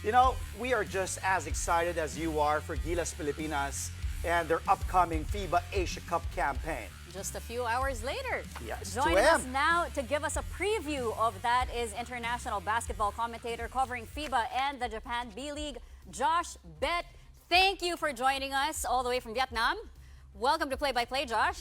You know, we are just as excited as you are for Gilas Pilipinas and their upcoming FIBA Asia Cup campaign. Just a few hours later. Yes, Joining us now to give us a preview of that is international basketball commentator covering FIBA and the Japan B-League, Josh Bett. Thank you for joining us all the way from Vietnam. Welcome to Play by Play, Josh.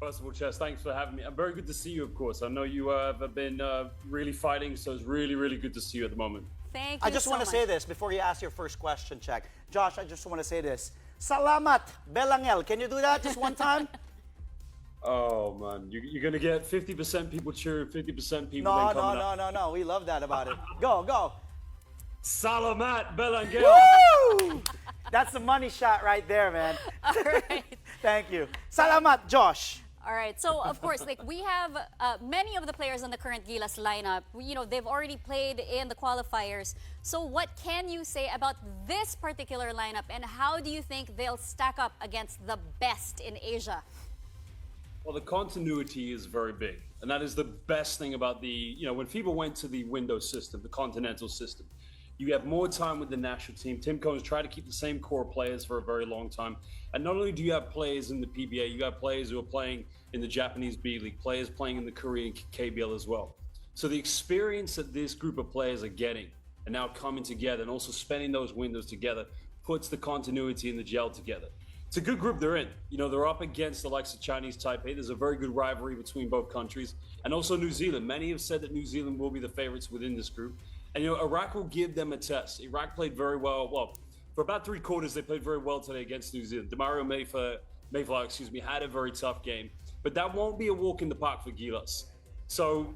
First of all, Chess, thanks for having me. I'm very good to see you, of course. I know you have been really fighting, so it's really, really good to see you at the moment. Thank you I just want to say this before you ask your first question, Check. Josh, I just want to say this. Salamat, Belangel. Can you do that just one time? Oh, man. You're going to get 50% people cheering, 50% people then coming up. No. We love that about it. Go. Salamat, Belangel. Woo! That's the money shot right there, man. All right. Thank you. Salamat, Josh. All right, so of course, we have many of the players on the current Gilas lineup. They've already played in the qualifiers. So what can you say about this particular lineup, and how do you think they'll stack up against the best in Asia? Well, the continuity is very big, and that is the best thing about when FIBA went to the window system, the continental system. You have more time with the national team. Tim Cohn's tried to keep the same core players for a very long time. And not only do you have players in the PBA, you have players who are playing in the Japanese B-League, players playing in the Korean KBL as well. So the experience that this group of players are getting and now coming together and also spending those windows together puts the continuity and the gel together. It's a good group they're in. They're up against the likes of Chinese Taipei. There's a very good rivalry between both countries. And also New Zealand. Many have said that New Zealand will be the favorites within this group. And Iraq will give them a test. Iraq played very well. Well, for about 3 quarters, they played very well today against New Zealand. Demario Mayflower, had a very tough game. But that won't be a walk in the park for Gilas. So,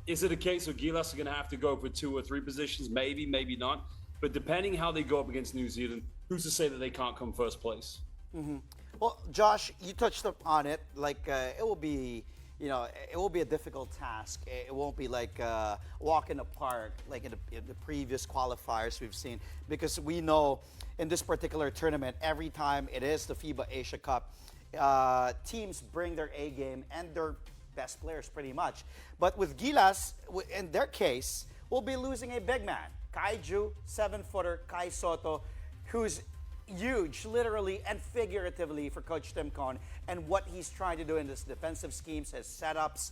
is it a case of Gilas are going to have to go for 2 or 3 positions? Maybe, maybe not. But depending how they go up against New Zealand, who's to say that they can't come first place? Mm-hmm. Well, Josh, you touched on it. It will be... it will be a difficult task. It won't be like a walk in the park like in the previous qualifiers we've seen, because we know in this particular tournament, every time it is the FIBA Asia Cup, teams bring their A game and their best players pretty much. But with Gilas, in their case, we'll be losing a big man. Kaiju, 7-footer, Kai Sotto, who's huge, literally and figuratively, for Coach Tim Cohn, and what he's trying to do in this defensive schemes, his setups,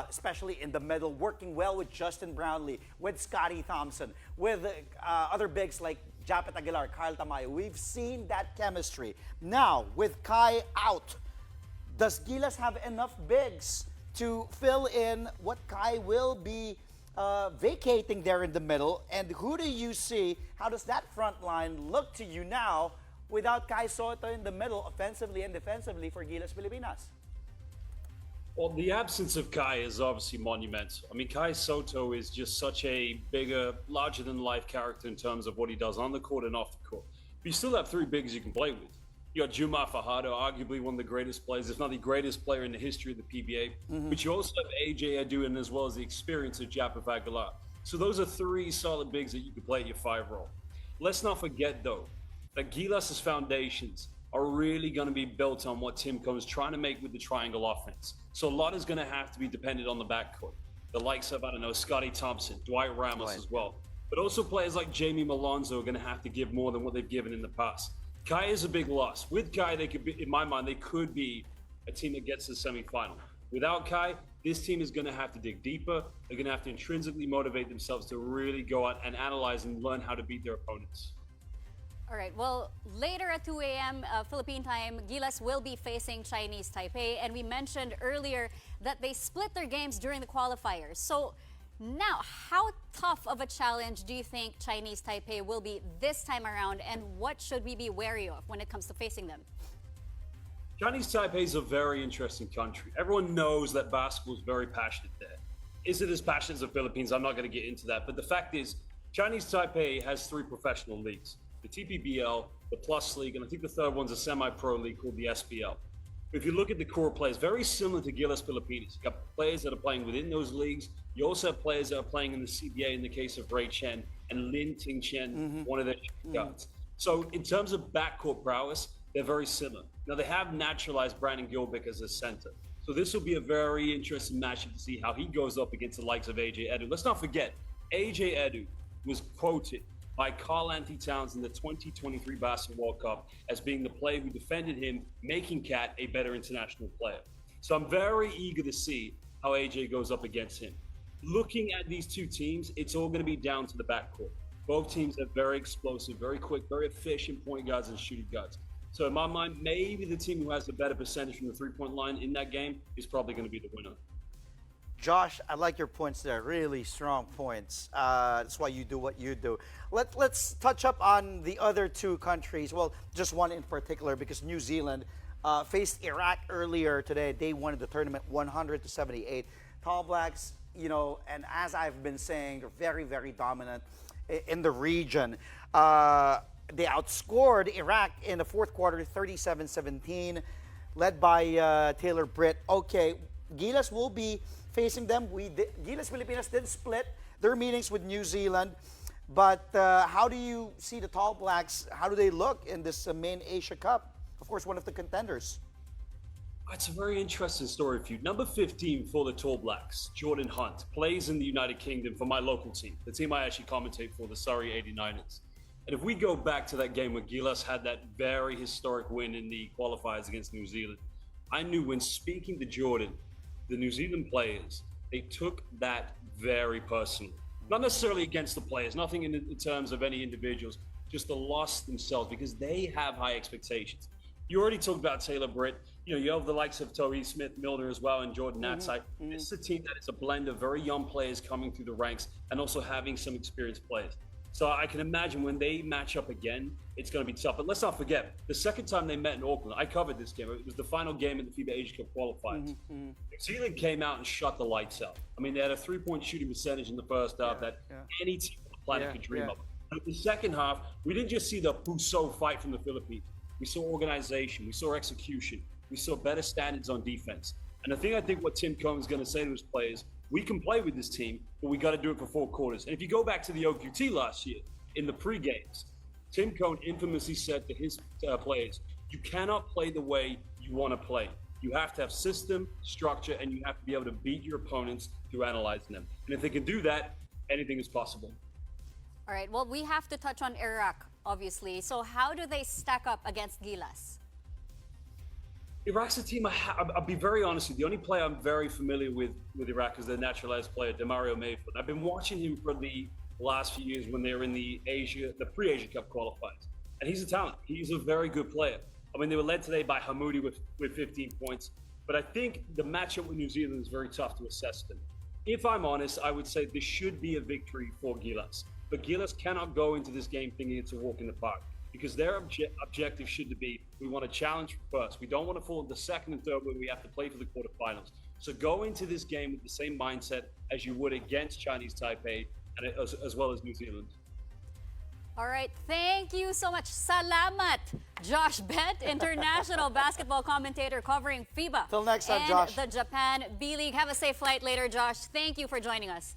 especially in the middle, working well with Justin Brownlee, with Scotty Thompson, with other bigs like Japet Aguilar, Kyle Tamayo. We've seen that chemistry. Now, with Kai out, does Gilas have enough bigs to fill in what Kai will be vacating there in the middle? And who do you see? How does that front line look to you now without Kai Sotto in the middle, offensively and defensively, for Gilas Pilipinas? Well, the absence of Kai is obviously monumental. I mean, Kai Sotto is just such a bigger, larger-than-life character in terms of what he does on the court and off the court. But you still have 3 bigs you can play with. You got Juma Fajardo, arguably one of the greatest players, if not the greatest player in the history of the PBA. Mm-hmm. But you also have AJ Edu, and as well as the experience of Japet Aguilar. So those are 3 solid bigs that you can play at your 5 role. Let's not forget, though, that Gilas' foundations are really going to be built on what Tim Cohn's trying to make with the triangle offense. So a lot is going to have to be dependent on the backcourt. The likes of, Scotty Thompson, Dwight Ramos as well. But also players like Jamie Malonzo are going to have to give more than what they've given in the past. Kai is a big loss. With Kai, they could be, in my mind, they could be a team that gets to the semifinal. Without Kai, this team is going to have to dig deeper. They're going to have to intrinsically motivate themselves to really go out and analyze and learn how to beat their opponents. All right, well, later at 2 a.m. Philippine time, Gilas will be facing Chinese Taipei. And we mentioned earlier that they split their games during the qualifiers. So now, how tough of a challenge do you think Chinese Taipei will be this time around, and what should we be wary of when it comes to facing them? Chinese Taipei is a very interesting country. Everyone knows that basketball is very passionate there. Is it as passionate as the Philippines? I'm not going to get into that. But the fact is, Chinese Taipei has 3 professional leagues. The TPBL, the Plus League, and I think the third one's a semi-pro league called the SPL. If you look at the core players, very similar to Gilas Pilipinas. You've got players that are playing within those leagues. You also have players that are playing in the CBA in the case of Ray Chen and Lin Ting Chen, one of their guards. So in terms of backcourt prowess, they're very similar. Now they have naturalized Brandon Gilbick as a center. So this will be a very interesting matchup to see how he goes up against the likes of AJ Edu. Let's not forget, AJ Edu was quoted by Karl Anthony Towns in the 2023 Basketball World Cup as being the player who defended him, making Cat a better international player. So I'm very eager to see how AJ goes up against him. Looking at these two teams, it's all going to be down to the backcourt. Both teams are very explosive, very quick, very efficient point guards and shooting guards. So in my mind, maybe the team who has the better percentage from the three-point line in that game is probably going to be the winner. Josh, I like your points there. Really strong points. That's why you do what you do. Let's touch up on the other two countries. Well, just one in particular, because New Zealand faced Iraq earlier today, day one of the tournament, 100-78. Tall Blacks, you know, and as I've been saying, they're very, very dominant in the region. They outscored Iraq in the fourth quarter, 37-17, led by Taylor Britt. Okay, Gilas will be facing them. Gilas Pilipinas did split their meetings with New Zealand, but how do you see the Tall Blacks? How do they look in this main Asia Cup? Of course, one of the contenders. It's a very interesting story for you. Number 15 for the Tall Blacks, Jordan Hunt, plays in the United Kingdom for my local team, the team I actually commentate for, the Surrey 89ers. And if we go back to that game where Gilas had that very historic win in the qualifiers against New Zealand, I knew when speaking to Jordan, the New Zealand players, they took that very personally. Not necessarily against the players, nothing in terms of any individuals, just the loss themselves, because they have high expectations. You already talked about Taylor Britt. You know, you have the likes of Torrey Smith-Milner as well and Jordan Natsai. This is a team that is a blend of very young players coming through the ranks and also having some experienced players. So I can imagine when they match up again, it's going to be tough. But let's not forget, the second time they met in Auckland, I covered this game. It was the final game in the FIBA Asia Cup qualifiers. New Zealand came out and shut the lights out. I mean, they had a three-point shooting percentage in the first half that any team on the planet could dream of. And in the second half, we didn't just see the Puso fight from the Philippines. We saw organization. We saw execution. We saw better standards on defense. And I think what Tim Cohen's going to say to his players, we can play with this team, but we got to do it for 4 quarters. And if you go back to the OQT last year, in the pre-games, Tim Cohen infamously said to his players, you cannot play the way you want to play. You have to have system, structure, and you have to be able to beat your opponents through analyzing them. And if they can do that, anything is possible. All right, well, we have to touch on Iraq, obviously. So how do they stack up against Gilas? Iraq's a team, I'll be very honest with you, the only player I'm very familiar with Iraq is their naturalized player, Demario Mayfield. I've been watching him for the last few years when they were in the pre-Asia Cup qualifiers. And he's a talent. He's a very good player. I mean, they were led today by Hamoudi with 15 points. But I think the matchup with New Zealand is very tough to assess them. If I'm honest, I would say this should be a victory for Gilas. But Gilas cannot go into this game thinking it's a walk in the park, because their objective should be, we want to challenge first. We don't want to fall into the second and third where we have to play for the quarterfinals. So go into this game with the same mindset as you would against Chinese Taipei, and as well as New Zealand. All right, thank you so much. Salamat, Josh Bett, international basketball commentator covering FIBA. Till next time, and Josh. the Japan B-League. Have a safe flight later, Josh. Thank you for joining us.